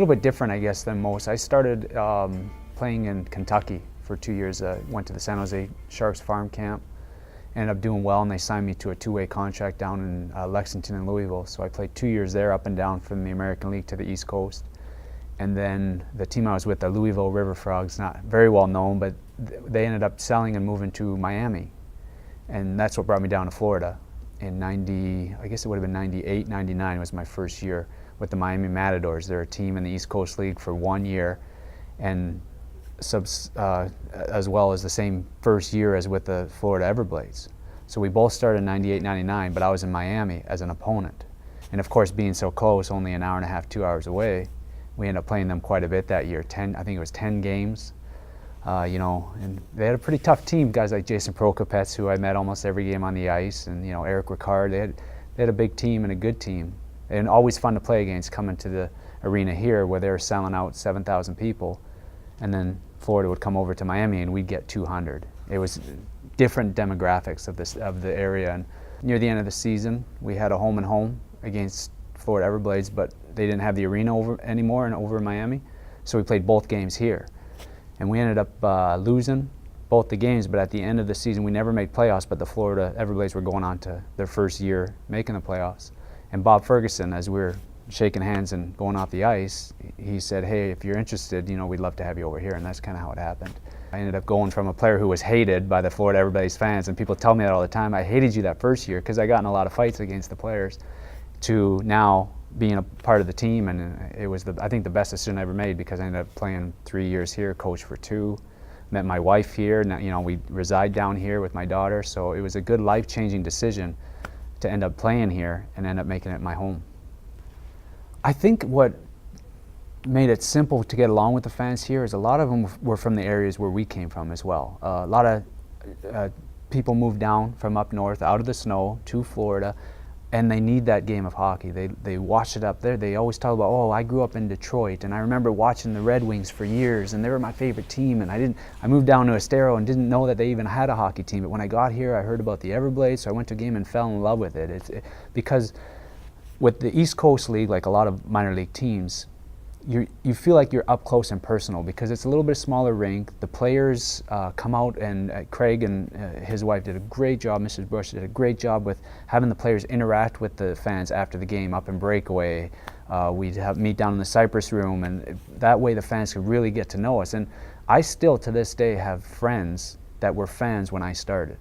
little bit different, I guess, than most. I started playing in Kentucky for 2 years. Went to the San Jose Sharks farm camp. Ended up doing well, and they signed me to a two-way contract down in Lexington and Louisville. So I played 2 years there, up and down from the American League to the East Coast. And then the team I was with, the Louisville River Frogs, not very well known, but they ended up selling and moving to Miami. And that's what brought me down to Florida. In 90, I guess it would have been 98, 99 was my first year with the Miami Matadors. They're a team in the East Coast League for 1 year, and as well as the same first year as with the Florida Everblades. So we both started in 98, 99, but I was in Miami as an opponent. And of course, being so close, only an hour and a half, 2 hours away, we ended up playing them quite a bit that year. I think it was 10 games. And they had a pretty tough team. Guys like Jason Prokopets, who I met almost every game on the ice, and Eric Ricard. They had a big team and a good team, and always fun to play against. Coming to the arena here, where they were selling out 7,000 people, and then Florida would come over to Miami, and we'd get 200. It was different demographics of the area. And near the end of the season, we had a home and home against Florida Everblades, but they didn't have the arena anymore over in Miami, so we played both games here. And we ended up losing both the games, but at the end of the season, we never made playoffs, but the Florida Everblades were going on to their first year making the playoffs. And Bob Ferguson, as we were shaking hands and going off the ice, he said, hey, if you're interested, we'd love to have you over here, and that's kind of how it happened. I ended up going from a player who was hated by the Florida Everblades fans, and people tell me that all the time, I hated you that first year because I got in a lot of fights against the players, to now being a part of the team, and it was I think the best decision I ever made, because I ended up playing 3 years here, coached for 2, met my wife here. Now, we reside down here with my daughter, so it was a good life-changing decision to end up playing here and end up making it my home. I think what made it simple to get along with the fans here is a lot of them were from the areas where we came from as well. A lot of people moved down from up north, out of the snow, to Florida, and they need that game of hockey. They watch it up there. They always talk about, oh, I grew up in Detroit, and I remember watching the Red Wings for years, and they were my favorite team. And I moved down to Estero and didn't know that they even had a hockey team. But when I got here, I heard about the Everblades, so I went to a game and fell in love with it. Because with the East Coast League, like a lot of minor league teams, you feel like you're up close and personal, because it's a little bit smaller rink. The players come out, and Craig and his wife did a great job, Mrs. Bush did a great job with having the players interact with the fans after the game up in breakaway. We'd meet down in the Cypress Room, and that way the fans could really get to know us. And I still, to this day, have friends that were fans when I started.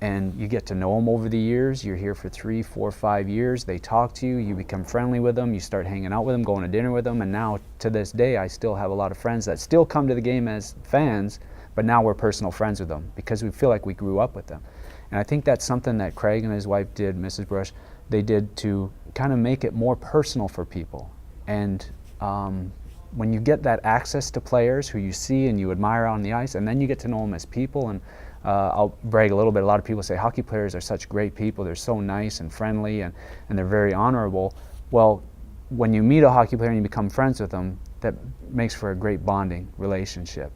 And you get to know them over the years. You're here for 3, 4, 5 years. They talk to you. You become friendly with them. You start hanging out with them, going to dinner with them. And now, to this day, I still have a lot of friends that still come to the game as fans, but now we're personal friends with them because we feel like we grew up with them. And I think that's something that Craig and his wife did, Mrs. Brush, they did to kind of make it more personal for people. And when you get that access to players who you see and you admire on the ice, and then you get to know them as people, and I'll brag a little bit. A lot of people say hockey players are such great people. They're so nice and friendly, and they're very honorable. Well, when you meet a hockey player and you become friends with them, that makes for a great bonding relationship.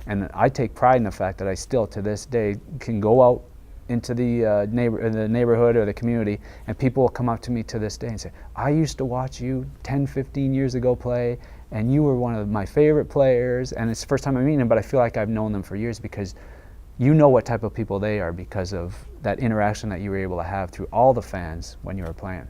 And I take pride in the fact that I still, to this day, can go out into the neighborhood or the community, and people will come up to me to this day and say, I used to watch you 10, 15 years ago play, and you were one of my favorite players. And it's the first time I'm meeting them, but I feel like I've known them for years, because you know what type of people they are because of that interaction that you were able to have through all the fans when you were playing.